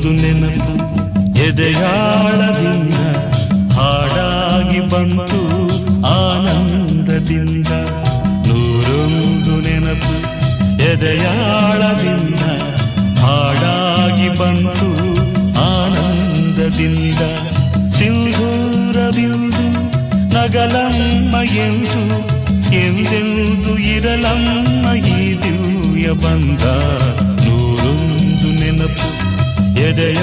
ನೂರೊಂದು ನೆನಪು ಎದೆಯಾಳದಿಂದ ಹಾಡಾಗಿ ಬಂತು ಆನಂದದಿಂದ. ನೂರೊಂದು ನೆನಪು ಎದೆಯಾಳದಿಂದ ಹಾಡಾಗಿ ಬಂತು ಆನಂದದಿಂದ. ಸಿಂಧೂರವಿಂದು ನಗಲಮ್ಮ ಎಂದು ಎಂದೆಂದು ಇರಲಮ್ಮ ಈ ದಿವ್ಯ ಬಂದ. ನೂರೊಂದು ನೆನಪು ಎದೆಯ